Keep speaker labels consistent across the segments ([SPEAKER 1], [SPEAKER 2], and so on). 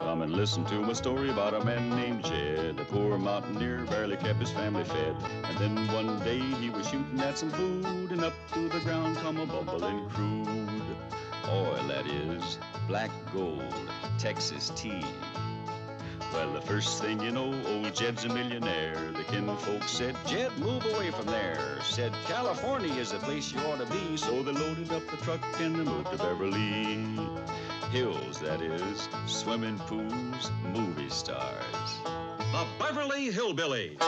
[SPEAKER 1] Come and listen to my story about a man named Jed. A poor mountaineer barely kept his family fed. And then one day he was shooting at some food, and up through the ground come a bubbling crude oil, that is, black gold, Texas tea. Well, the first thing you know, old Jed's a millionaire. The kinfolk said, Jed, move away from there. Said, California is the place you ought to be. So they loaded up the truck and they moved to Beverly Hills, that is, swimming pools, movie stars.
[SPEAKER 2] The Beverly Hillbillies.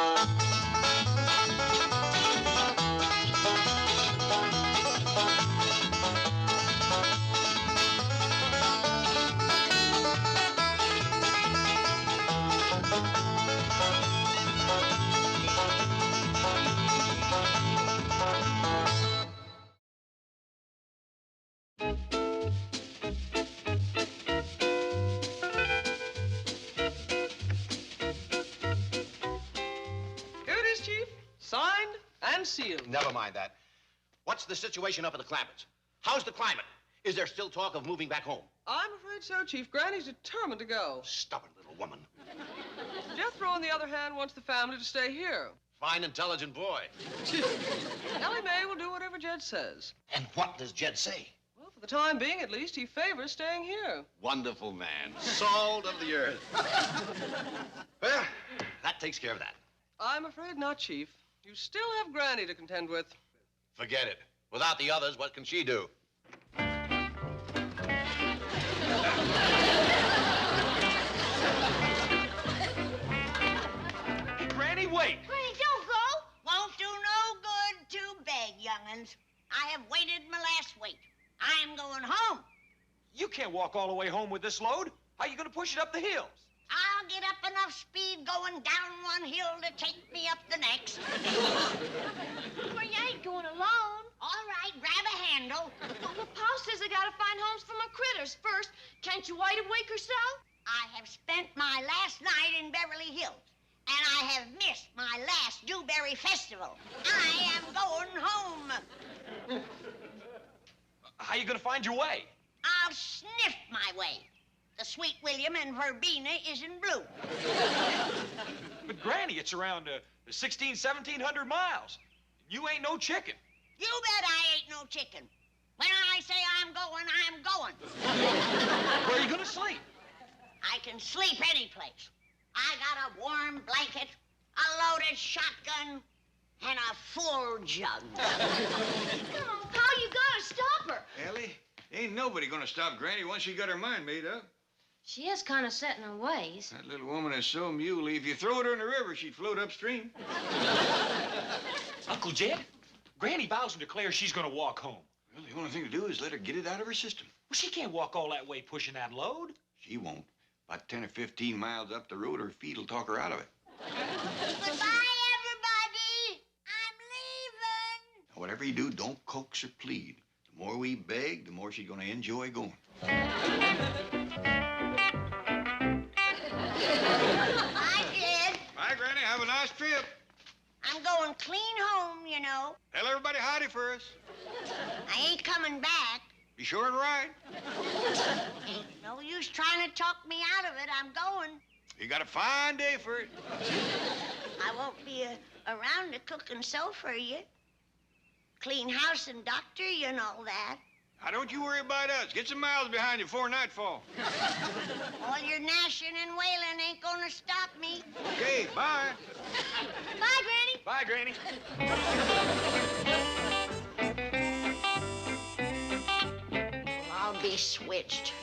[SPEAKER 3] Signed and sealed.
[SPEAKER 4] Never mind that. What's the situation up at the Clampetts? How's the climate? Is there still talk of moving back home?
[SPEAKER 3] I'm afraid so, Chief. Granny's determined to go.
[SPEAKER 4] Stubborn little woman.
[SPEAKER 3] Jethro, on the other hand, wants the family to stay here.
[SPEAKER 4] Fine, intelligent boy.
[SPEAKER 3] Ellie Mae will do whatever Jed says.
[SPEAKER 4] And what does Jed say?
[SPEAKER 3] Well, for the time being, at least, he favors staying here.
[SPEAKER 4] Wonderful man. Salt of the earth. Well, that takes care of that.
[SPEAKER 3] I'm afraid not, Chief. You still have Granny to contend with.
[SPEAKER 4] Forget it. Without the others, what can she do? Hey,
[SPEAKER 5] Granny, wait!
[SPEAKER 6] Granny, don't go! Won't do no good to beg, young'uns. I have waited my last wait. I'm going home.
[SPEAKER 5] You can't walk all the way home with this load. How are you going to push it up the hills?
[SPEAKER 6] I'll get up enough speed going down one hill to take me up the next.
[SPEAKER 7] Well, you ain't going alone.
[SPEAKER 6] All right, grab a handle.
[SPEAKER 7] Well, Pa says I gotta find homes for my critters first. Can't you wait a week or so?
[SPEAKER 6] I have spent my last night in Beverly Hills, and I have missed my last Dewberry Festival. I am going home.
[SPEAKER 5] How are you going to find your way?
[SPEAKER 6] I'll sniff my way. The Sweet William and Verbena is in bloom.
[SPEAKER 5] But, Granny, it's around 1,1700 miles. You ain't no chicken.
[SPEAKER 6] You bet I ain't no chicken. When I say I'm going, I'm going.
[SPEAKER 5] Where are you going to sleep?
[SPEAKER 6] I can sleep any place. I got a warm blanket, a loaded shotgun, and a full jug.
[SPEAKER 7] Come on, Pa, you gotta stop her.
[SPEAKER 8] Ellie, ain't nobody gonna stop Granny once she got her mind made up.
[SPEAKER 7] She is kind of set in her ways.
[SPEAKER 8] That little woman is so muley. If you throw her in the river, she'd float upstream.
[SPEAKER 5] Uncle Jed, Granny vows and declares she's going to walk home.
[SPEAKER 8] Well, the only thing to do is let her get it out of her system.
[SPEAKER 5] Well, she can't walk all that way pushing that load.
[SPEAKER 8] She won't. About 10 or 15 miles up the road, her feet will talk her out of it.
[SPEAKER 6] Goodbye, everybody. I'm leaving.
[SPEAKER 8] Now, whatever you do, don't coax or plead. The more we beg, the more she's gonna enjoy going.
[SPEAKER 6] I did.
[SPEAKER 8] Bye, Granny. Have a nice trip.
[SPEAKER 6] I'm going clean home, you know.
[SPEAKER 8] Tell everybody howdy for us.
[SPEAKER 6] I ain't coming back.
[SPEAKER 8] Be sure and ride.
[SPEAKER 6] Ain't no use trying to talk me out of it. I'm going.
[SPEAKER 8] You got a fine day for it.
[SPEAKER 6] I won't be around to cook and sew for you. Clean house and doctor you and all that.
[SPEAKER 8] Now, don't you worry about us. Get some miles behind you before nightfall.
[SPEAKER 6] All your gnashing and wailing ain't gonna stop me.
[SPEAKER 8] Okay, bye.
[SPEAKER 6] Bye, Granny.
[SPEAKER 5] Bye, Granny.
[SPEAKER 6] I'll be switched.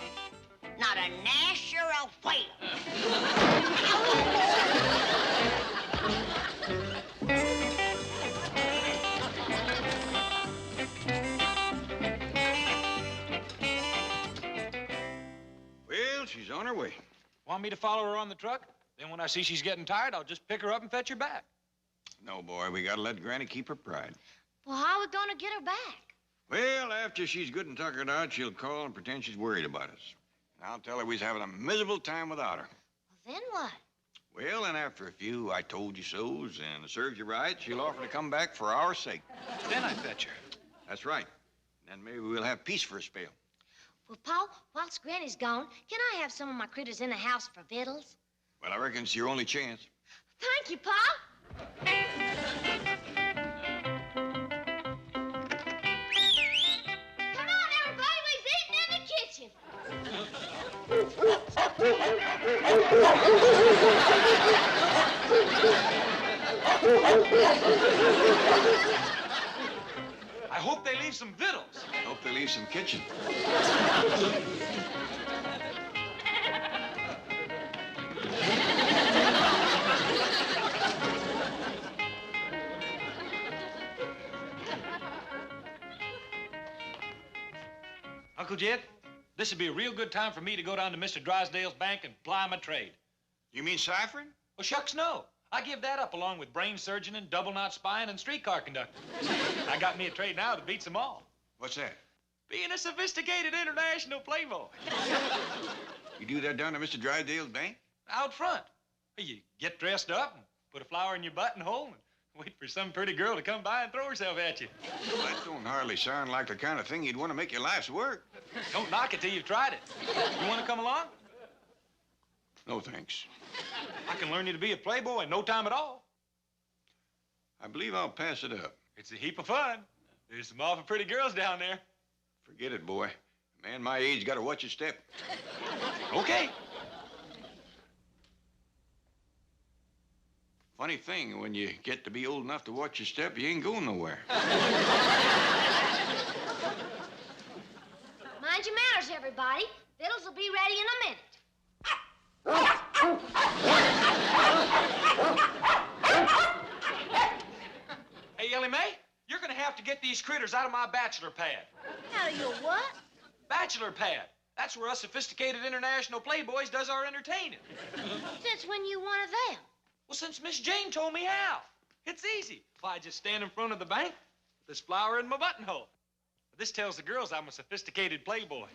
[SPEAKER 6] Not a gnash or a whale.
[SPEAKER 8] Well, she's on her way.
[SPEAKER 5] Want me to follow her on the truck? Then when I see she's getting tired, I'll just pick her up and fetch her back.
[SPEAKER 8] No, boy, we gotta let Granny keep her pride.
[SPEAKER 7] Well, how are we gonna get her back?
[SPEAKER 8] Well, after she's good and tuckered out, she'll call and pretend she's worried about us. And I'll tell her we's having a miserable time without her.
[SPEAKER 7] Well, then what?
[SPEAKER 8] Well, and after a few I told you so's and it serves you right, she'll offer to come back for our sake.
[SPEAKER 5] Then I fetch her.
[SPEAKER 8] That's right. And then maybe we'll have peace for a spell.
[SPEAKER 7] Well, Pa, whilst Granny's gone, can I have some of my critters in the house for victuals?
[SPEAKER 8] Well, I reckon it's your only chance.
[SPEAKER 7] Thank you, Pa. Come on, everybody, we's eating in the kitchen.
[SPEAKER 5] I hope they leave some victuals.
[SPEAKER 8] I hope they leave some kitchen.
[SPEAKER 5] Uncle Jed, this would be a real good time for me to go down to Mr. Drysdale's bank and ply my trade.
[SPEAKER 8] You mean ciphering?
[SPEAKER 5] Well, shucks, no. I give that up along with brain surgeon and double knot spying and streetcar conductor. I got me a trade now that beats them all.
[SPEAKER 8] What's that?
[SPEAKER 5] Being a sophisticated international playboy.
[SPEAKER 8] You do that down to Mr. Drysdale's bank?
[SPEAKER 5] Out front. You get dressed up and put a flower in your buttonhole and wait for some pretty girl to come by and throw herself at you.
[SPEAKER 8] Well, that don't hardly sound like the kind of thing you'd want to make your life's work.
[SPEAKER 5] Don't knock it till you've tried it. You want to come along?
[SPEAKER 8] No, thanks.
[SPEAKER 5] I can learn you to be a playboy in no time at all.
[SPEAKER 8] I believe I'll pass it up.
[SPEAKER 5] It's a heap of fun. There's some awful pretty girls down there.
[SPEAKER 8] Forget it, boy. A man my age got to watch his step.
[SPEAKER 5] Okay.
[SPEAKER 8] Funny thing, when you get to be old enough to watch your step, you ain't going nowhere.
[SPEAKER 7] Mind your manners, everybody. Victuals will be ready in a minute.
[SPEAKER 5] Hey, Ellie Mae, you're gonna have to get these critters out of my bachelor pad.
[SPEAKER 7] Out of your what?
[SPEAKER 5] Bachelor pad. That's where us sophisticated international playboys does our entertaining.
[SPEAKER 7] Since when you one of them?
[SPEAKER 5] Well, since Miss Jane told me how. It's easy. Why, I just stand in front of the bank with this flower in my buttonhole. This tells the girls I'm a sophisticated playboy.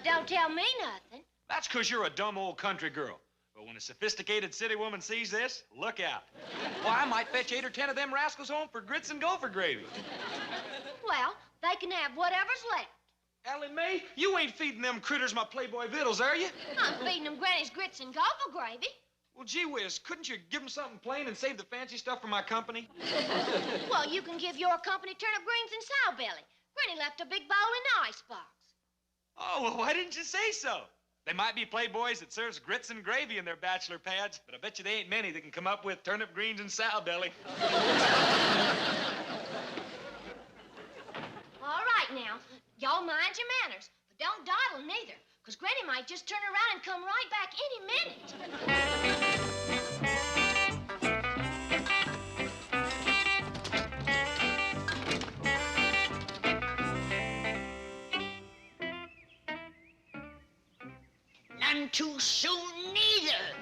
[SPEAKER 7] Don't tell me nothing.
[SPEAKER 5] That's 'cause you're a dumb old country girl. But when a sophisticated city woman sees this, look out. Why, I might fetch 8 or 10 of them rascals home for grits and gopher gravy.
[SPEAKER 7] Well, they can have whatever's left.
[SPEAKER 5] Ellie Mae, you ain't feeding them critters my playboy victuals, are you?
[SPEAKER 7] I'm feeding them Granny's grits and gopher gravy.
[SPEAKER 5] Well, gee whiz, couldn't you give them something plain and save the fancy stuff for my company?
[SPEAKER 7] Well, you can give your company turnip greens and sow belly. Granny left a big bowl in the icebox.
[SPEAKER 5] Oh, well, why didn't you say so? They might be playboys that serves grits and gravy in their bachelor pads, but I bet you they ain't many that can come up with turnip greens and sow belly.
[SPEAKER 7] All right, now, y'all mind your manners, but don't dawdle neither, 'cause Granny might just turn around and come right back any minute.
[SPEAKER 6] None too soon, neither.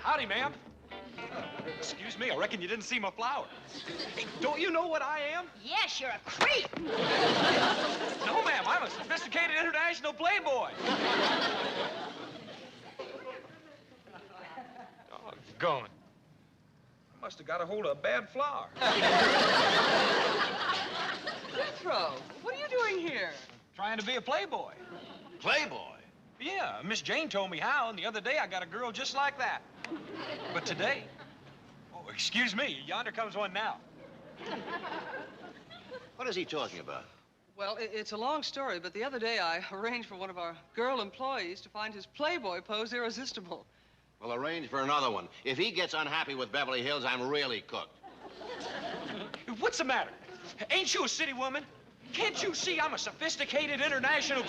[SPEAKER 5] Howdy, ma'am. Excuse me, I reckon you didn't see my flower. Hey, don't you know what I am?
[SPEAKER 6] Yes, you're a creep.
[SPEAKER 5] No, ma'am, I'm a sophisticated international playboy. Doggone. I must have got a hold of a bad flower.
[SPEAKER 3] Jethro, what are you doing here?
[SPEAKER 5] Trying to be a playboy.
[SPEAKER 8] Playboy?
[SPEAKER 5] Yeah, Miss Jane told me how, and the other day I got a girl just like that. But today, oh, excuse me, yonder comes one now.
[SPEAKER 4] What is he talking about?
[SPEAKER 3] Well, it's a long story, but the other day I arranged for one of our girl employees to find his playboy pose irresistible.
[SPEAKER 4] Well, arrange for another one. If he gets unhappy with Beverly Hills, I'm really cooked.
[SPEAKER 5] What's the matter? Ain't you a city woman? Can't you see I'm a sophisticated international...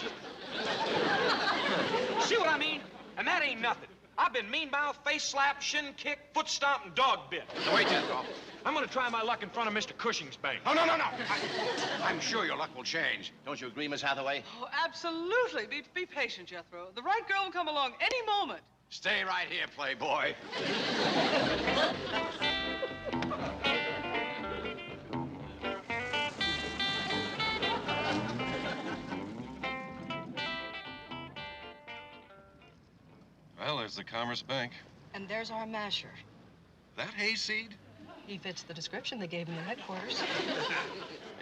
[SPEAKER 5] See what I mean? And that ain't nothing. I've been mean-mouthed, face-slapped, shin-kicked, foot-stomped, and dog-bit.
[SPEAKER 4] Wait, Jethro.
[SPEAKER 5] I'm gonna try my luck in front of Mr. Cushing's bank.
[SPEAKER 4] No. I'm sure your luck will change. Don't you agree, Miss Hathaway?
[SPEAKER 3] Oh, absolutely. Be patient, Jethro. The right girl will come along any moment.
[SPEAKER 4] Stay right here, Playboy.
[SPEAKER 9] there's the Commerce Bank.
[SPEAKER 3] And there's our masher.
[SPEAKER 9] That hayseed?
[SPEAKER 3] He fits the description they gave him in headquarters.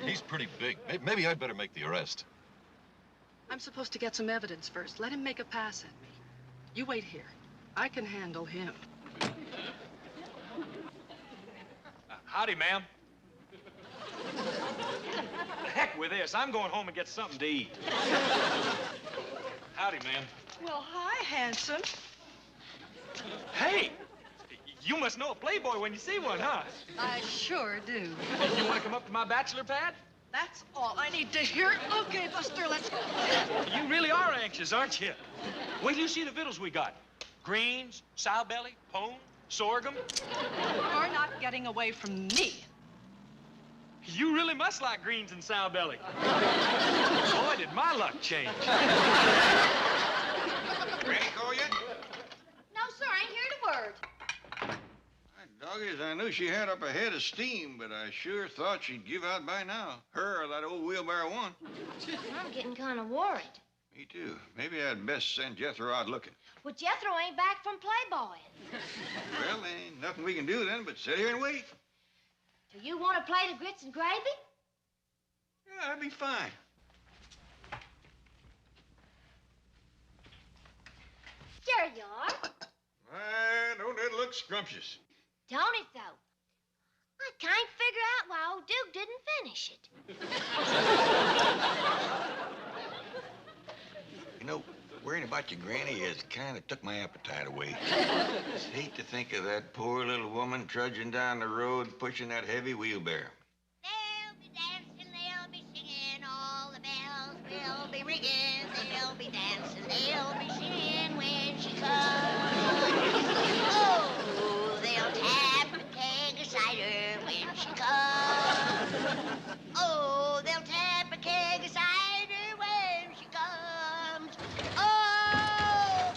[SPEAKER 9] He's pretty big. Maybe I'd better make the arrest.
[SPEAKER 3] I'm supposed to get some evidence first. Let him make a pass at me. You wait here. I can handle him.
[SPEAKER 5] Howdy, ma'am. The heck with this. I'm going home and get something to eat. Howdy, ma'am.
[SPEAKER 3] Well, hi, handsome.
[SPEAKER 5] Hey! You must know a playboy when you see one, huh?
[SPEAKER 3] I sure do.
[SPEAKER 5] You want to come up to my bachelor pad?
[SPEAKER 3] That's all I need to hear. Okay, Buster, let's go.
[SPEAKER 5] You really are anxious, aren't you? Wait till you see the victuals we got. Greens, sow belly, pone, sorghum.
[SPEAKER 3] You're not getting away from me.
[SPEAKER 5] You really must like greens and sow belly. Boy, did my luck change.
[SPEAKER 8] Granny call yet?
[SPEAKER 7] No, sir, I ain't heard a word.
[SPEAKER 8] Doggies, I knew she had up a head of steam, but I sure thought she'd give out by now. Her or that old wheelbarrow one.
[SPEAKER 7] I'm getting kind of worried.
[SPEAKER 8] Me too. Maybe I'd best send Jethro out looking.
[SPEAKER 7] Well, Jethro ain't back from playboy.
[SPEAKER 8] Well, there ain't nothing we can do then but sit here and wait.
[SPEAKER 7] Do you want a plate of grits and gravy?
[SPEAKER 8] Yeah, that'd be fine.
[SPEAKER 7] There you are.
[SPEAKER 8] Why, don't that look scrumptious?
[SPEAKER 7] Don't it, though? I can't figure out why old Duke didn't finish it.
[SPEAKER 8] You know, worrying about your granny has kind of took my appetite away. Just hate to think of that poor little woman trudging down the road pushing that heavy wheelbarrow.
[SPEAKER 6] They'll be dancing, they'll be singing, all the bells will be ringing. They'll be dancing, they'll be singing when she comes. Oh, they'll tap a keg of cider when she comes. Oh, they'll tap a keg of cider when she comes. Oh!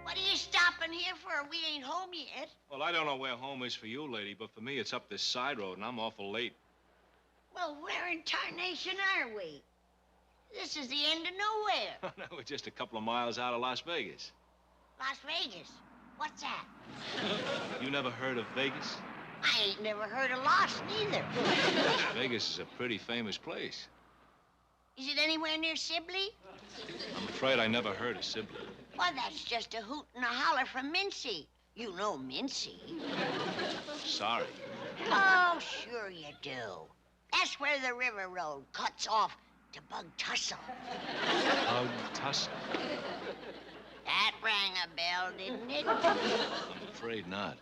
[SPEAKER 6] What are you stopping here for? We ain't home yet.
[SPEAKER 5] Well, I don't know where home is for you, lady, but for me, it's up this side road, and I'm awful late.
[SPEAKER 6] Well, where in tarnation are we? This is the end of nowhere.
[SPEAKER 5] No, we're just a couple of miles out of Las Vegas.
[SPEAKER 6] Las Vegas. What's that?
[SPEAKER 5] You never heard of Vegas?
[SPEAKER 6] I ain't never heard of Lost neither.
[SPEAKER 5] Vegas is a pretty famous place.
[SPEAKER 6] Is it anywhere near Sibley?
[SPEAKER 5] I'm afraid I never heard of Sibley.
[SPEAKER 6] Well, that's just a hoot and a holler from Mincy. You know Mincy.
[SPEAKER 5] Sorry.
[SPEAKER 6] Oh, sure you do. That's where the river road cuts off to Bug Tussle.
[SPEAKER 5] Bug Tussle?
[SPEAKER 6] That rang a bell, didn't it?
[SPEAKER 5] I'm afraid not.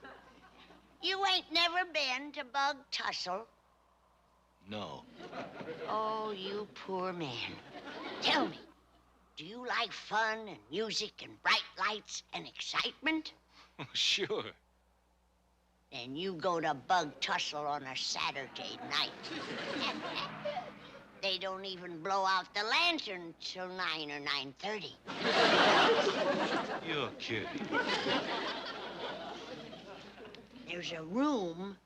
[SPEAKER 6] You ain't never been to Bug Tussle?
[SPEAKER 5] No.
[SPEAKER 6] Oh, you poor man. Tell me, do you like fun and music and bright lights and excitement?
[SPEAKER 5] Sure.
[SPEAKER 6] Then you go to Bug Tussle on a Saturday night. They don't even blow out the lantern till 9 or 9:30.
[SPEAKER 5] You're kidding.
[SPEAKER 6] There's a room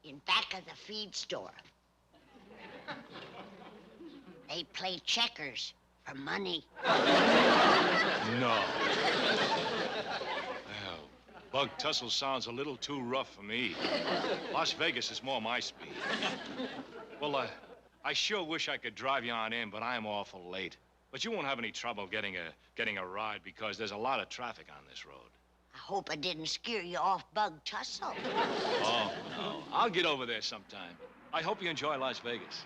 [SPEAKER 6] in back of the feed store. They play checkers for money.
[SPEAKER 5] No. Well, Bug Tussle sounds a little too rough for me. Las Vegas is more my speed. Well, I sure wish I could drive you on in, but I'm awful late. But you won't have any trouble getting a ride because there's a lot of traffic on this road.
[SPEAKER 6] I hope I didn't scare you off Bug Tussle.
[SPEAKER 5] Oh, no. I'll get over there sometime. I hope you enjoy Las Vegas.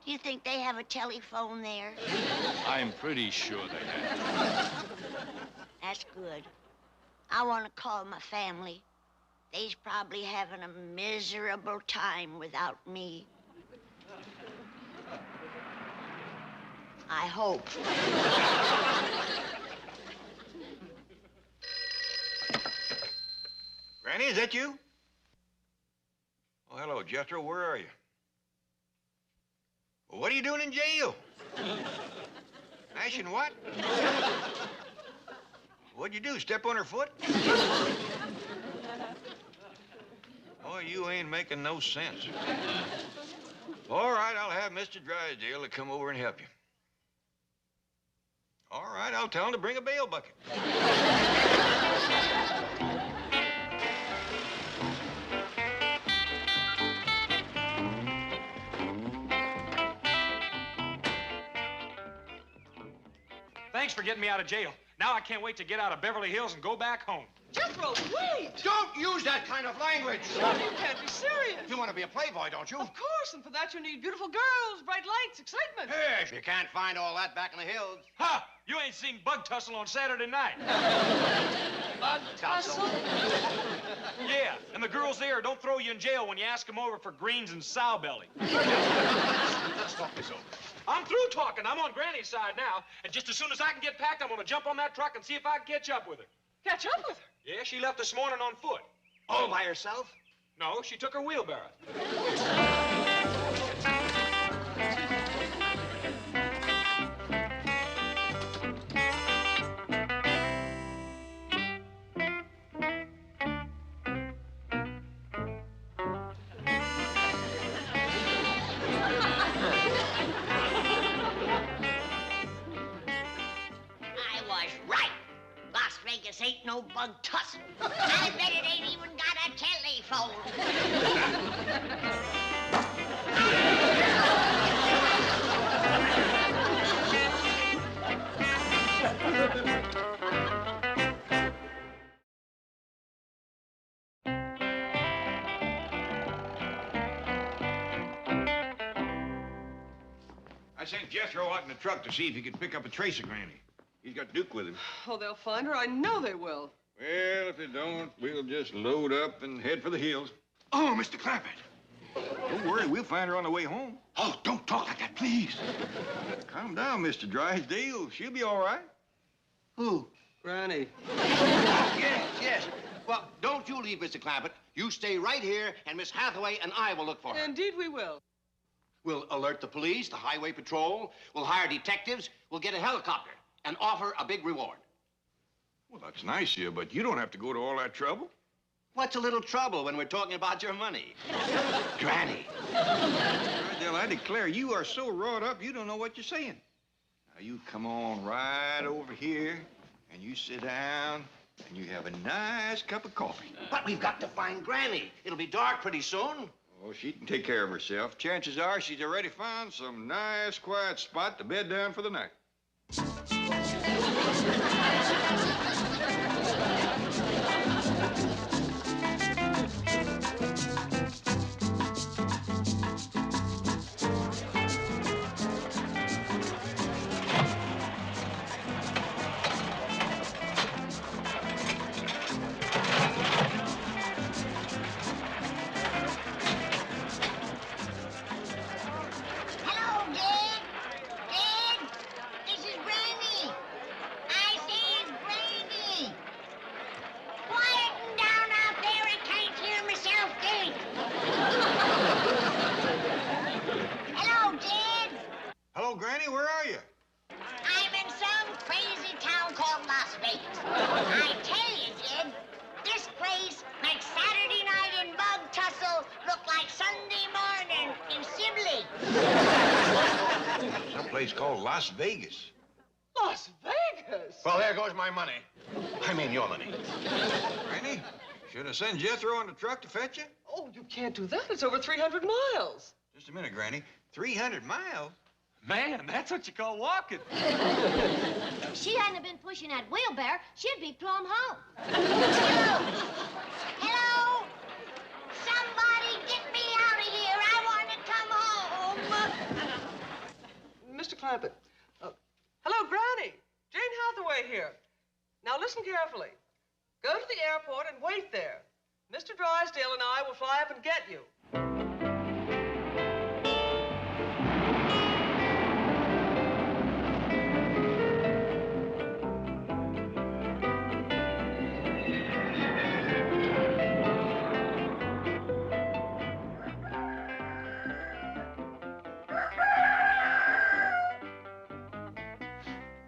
[SPEAKER 6] Do you think they have a telephone there?
[SPEAKER 5] I'm pretty sure they have.
[SPEAKER 6] That's good. I want to call my family. They's probably having a miserable time without me. I hope.
[SPEAKER 8] Granny, is that you? Oh, hello, Jethro. Where are you? Well, what are you doing in jail? Mashing what? What'd you do, step on her foot? Boy, you ain't making no sense. All right, I'll have Mr. Drysdale to come over and help you. All right, I'll tell him to bring a bail bucket.
[SPEAKER 10] Thanks for getting me out of jail. Now I can't wait to get out of Beverly Hills and go back home.
[SPEAKER 3] Jethro, wait!
[SPEAKER 4] Don't use that kind of language.
[SPEAKER 3] Jethro, you can't be serious.
[SPEAKER 4] You want to be a playboy, don't you?
[SPEAKER 3] Of course, and for that you need beautiful girls, bright lights, excitement.
[SPEAKER 4] Yes, you can't find all that back in the hills.
[SPEAKER 10] Ha! You ain't seen Bug Tussle on Saturday night.
[SPEAKER 3] Bug tussle?
[SPEAKER 10] Yeah, and the girls there don't throw you in jail when you ask them over for greens and sow belly.
[SPEAKER 4] Let's talk this over.
[SPEAKER 10] I'm through talking. I'm on Granny's side now, and just as soon as I can get packed, I'm gonna jump on that truck and see if I can catch up with her.
[SPEAKER 3] Catch up with her?
[SPEAKER 10] Yeah, she left this morning on foot.
[SPEAKER 4] All by herself?
[SPEAKER 10] No, she took her wheelbarrow.
[SPEAKER 6] Ain't no bug tussle. I bet it ain't even got a telephone.
[SPEAKER 8] I sent Jethro out in the truck to see if he could pick up a trace of Granny. He's got Duke with him.
[SPEAKER 3] Oh, they'll find her. I know they will.
[SPEAKER 8] Well, if they don't, we'll just load up and head for the hills.
[SPEAKER 4] Oh, Mr. Clampett.
[SPEAKER 8] Don't worry, we'll find her on the way home.
[SPEAKER 4] Oh, don't talk like that, please.
[SPEAKER 8] Calm down, Mr. Drysdale. She'll be all right.
[SPEAKER 4] Who?
[SPEAKER 3] Granny.
[SPEAKER 4] Yes. Well, don't you leave, Mr. Clampett. You stay right here, and Miss Hathaway and I will look for her.
[SPEAKER 3] Indeed we will.
[SPEAKER 4] We'll alert the police, the highway patrol. We'll hire detectives. We'll get a helicopter and offer a big reward.
[SPEAKER 8] Well, that's nice of you, but you don't have to go to all that trouble.
[SPEAKER 4] What's a little trouble when we're talking about your money? Granny.
[SPEAKER 8] Drysdale, I declare, you are so wrought up, you don't know what you're saying. Now, you come on right over here, and you sit down, and you have a nice cup of coffee.
[SPEAKER 4] But we've got to find Granny. It'll be dark pretty soon.
[SPEAKER 8] Oh, she can take care of herself. Chances are she's already found some nice, quiet spot to bed down for the night.
[SPEAKER 6] Hello, Dad. Dad, this is Granny. I say it's Granny. Quietin' down out there. I can't hear myself think. Hello, Dad.
[SPEAKER 8] Hello, Granny, where are you?
[SPEAKER 6] I'm in some crazy town called Las Vegas. I tell you, Jed, this place makes Saturday night in Bug Tussle look like Sunday morning in Sibley.
[SPEAKER 8] Someplace called Las Vegas.
[SPEAKER 3] Las Vegas?
[SPEAKER 4] Well, there goes my money. I mean your money.
[SPEAKER 8] Granny, should I send Jethro on the truck to fetch you?
[SPEAKER 3] Oh, you can't do that. It's over 300 miles.
[SPEAKER 8] Just a minute, Granny. 300 miles?
[SPEAKER 10] Man, that's what you call walking.
[SPEAKER 7] If she hadn't been pushing that wheelbarrow, she'd be plumb home.
[SPEAKER 6] Hello? Hello? Somebody get me out of here. I want to come home.
[SPEAKER 3] Mr. Clampett. Hello, Granny. Jane Hathaway here. Now listen carefully. Go to the airport and wait there. Mr. Drysdale and I will fly up and get you.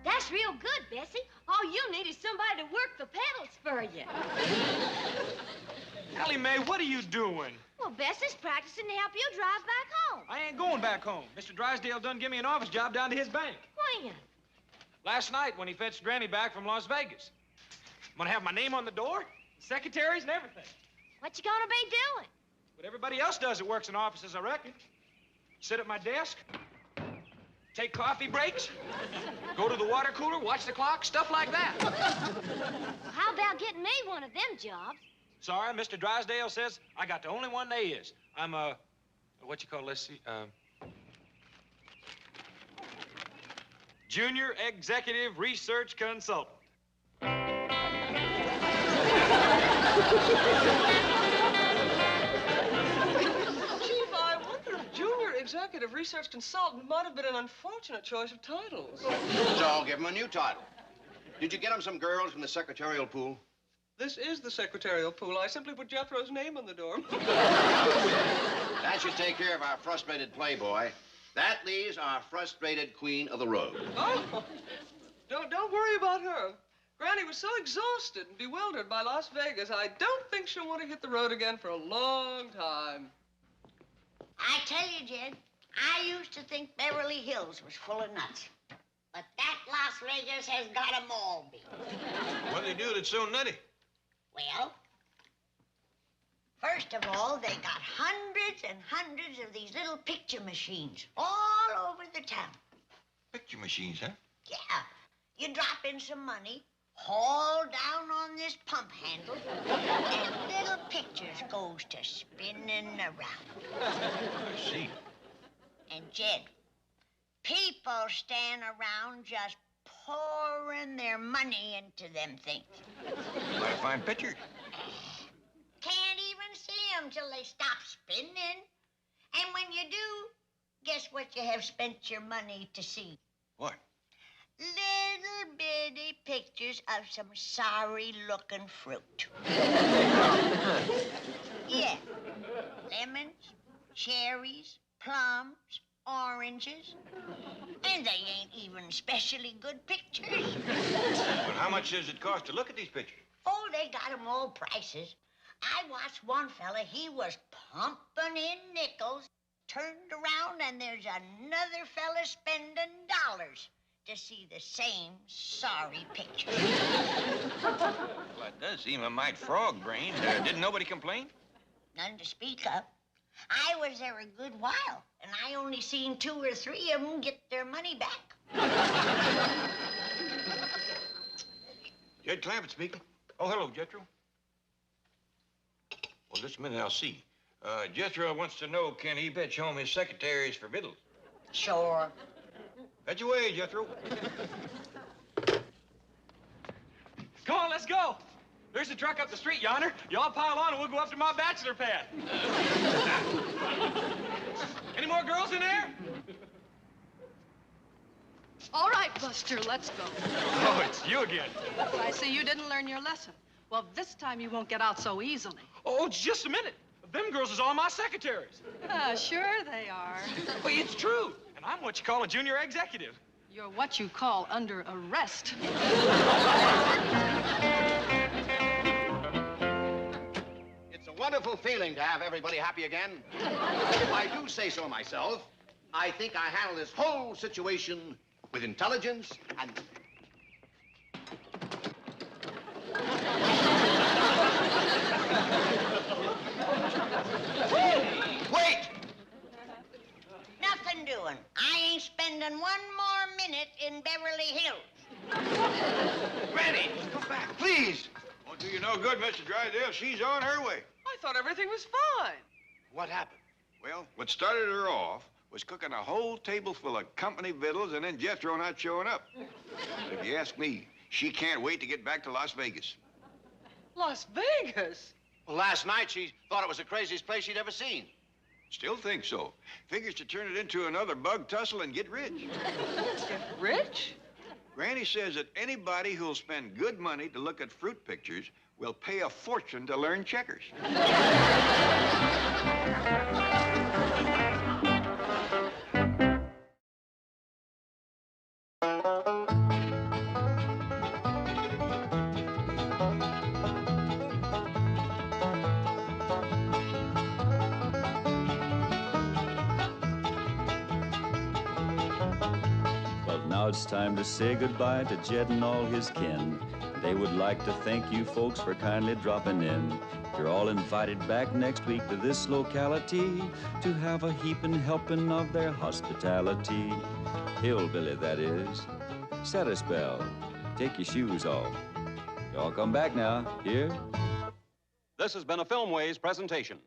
[SPEAKER 7] That's real good, Bessie. All you need is somebody to work the pedals for you.
[SPEAKER 10] Allie Mae, what are you doing?
[SPEAKER 7] Well, Bessie's practicing to help you drive back home.
[SPEAKER 10] I ain't going back home. Mr. Drysdale done give me an office job down to his bank.
[SPEAKER 7] When?
[SPEAKER 10] Last night when he fetched Granny back from Las Vegas. I'm gonna have my name on the door, secretaries and everything.
[SPEAKER 7] What you gonna be doing?
[SPEAKER 10] What everybody else does that works in offices, I reckon. Sit at my desk, take coffee breaks, go to the water cooler, watch the clock, stuff like that.
[SPEAKER 7] Well, how about getting me one of them jobs?
[SPEAKER 10] Sorry, Mr. Drysdale says I got the only one they is. I'm what you call, let's see, Junior Executive Research Consultant.
[SPEAKER 3] Chief, I wonder if Junior Executive Research Consultant might have been an unfortunate choice of titles.
[SPEAKER 4] So I'll give him a new title. Did you get him some girls from the secretarial pool?
[SPEAKER 3] This is the secretarial pool. I simply put Jethro's name on the door.
[SPEAKER 4] That should take care of our frustrated playboy. That leaves our frustrated queen of the road.
[SPEAKER 3] Oh, don't worry about her. Granny was so exhausted and bewildered by Las Vegas, I don't think she'll want to hit the road again for a long time.
[SPEAKER 6] I tell you, Jed, I used to think Beverly Hills was full of nuts. But that Las Vegas has got 'em all beat.
[SPEAKER 8] What do they do that's so nutty?
[SPEAKER 6] Well, first of all, they got hundreds and hundreds of these little picture machines all over the town.
[SPEAKER 8] Picture machines, huh?
[SPEAKER 6] Yeah. You drop in some money, haul down on this pump handle, and little pictures goes to spinning around.
[SPEAKER 8] I see.
[SPEAKER 6] And Jed, people stand around just pouring their money into them things.
[SPEAKER 8] Might find pictures.
[SPEAKER 6] Can't even see them till they stop spinning. And when you do, guess what you have spent your money to see?
[SPEAKER 8] What?
[SPEAKER 6] Little bitty pictures of some sorry-looking fruit. Yeah. Lemons, cherries, plums, oranges. And they ain't even specially good pictures.
[SPEAKER 8] But how much does it cost to look at these pictures?
[SPEAKER 6] Oh, they got 'em all prices. I watched one fella, he was pumping in nickels, turned around, and there's another fella spending dollars to see the same sorry picture.
[SPEAKER 8] Well, that does seem a mite frog-brained. Didn't nobody complain?
[SPEAKER 6] None to speak of. I was there a good while, and I only seen 2 or 3 of them get their money back.
[SPEAKER 8] Jed Clampett speaking. Oh, hello, Jethro. Well, just a minute, I'll see. Jethro wants to know, can he fetch home his secretaries for victuals?
[SPEAKER 6] Sure.
[SPEAKER 8] Fetch away, Jethro.
[SPEAKER 10] Come on, let's go. There's a truck up the street yonder. Y'all pile on and we'll go up to my bachelor pad. Any more girls in there?
[SPEAKER 11] All right, Buster, let's go.
[SPEAKER 10] Oh, it's you again.
[SPEAKER 11] I see you didn't learn your lesson. Well, this time you won't get out so easily.
[SPEAKER 10] Oh, just a minute. Them girls is all my secretaries.
[SPEAKER 11] Sure they are.
[SPEAKER 10] Well, it's true. And I'm what you call a junior executive.
[SPEAKER 11] You're what you call under arrest.
[SPEAKER 4] It's a wonderful feeling to have everybody happy again. If I do say so myself, I think I handled this whole situation with intelligence and... Wait!
[SPEAKER 6] Nothing doing. I ain't spending 1 more minute in Beverly Hills.
[SPEAKER 4] Granny, come back, please.
[SPEAKER 8] Won't do you no good, Mr. Drysdale. She's on her way.
[SPEAKER 3] I thought everything was fine.
[SPEAKER 4] What happened?
[SPEAKER 8] Well, what started her off was cooking a whole table full of company victuals and then Jethro not showing up. If you ask me, she can't wait to get back to Las Vegas.
[SPEAKER 3] Las Vegas?
[SPEAKER 4] Well, last night she thought it was the craziest place she'd ever seen.
[SPEAKER 8] Still think so. Figures to turn it into another bug tussle and get rich.
[SPEAKER 3] Get rich?
[SPEAKER 8] Granny says that anybody who'll spend good money to look at fruit pictures will pay a fortune to learn checkers.
[SPEAKER 1] Now it's time to say goodbye to Jed and all his kin. They would like to thank you folks for kindly dropping in. You're all invited back next week to this locality to have a heaping helping of their hospitality. Hillbilly, that is. Set a spell. Take your shoes off. Y'all come back now. Here?
[SPEAKER 2] This has been a Filmways presentation.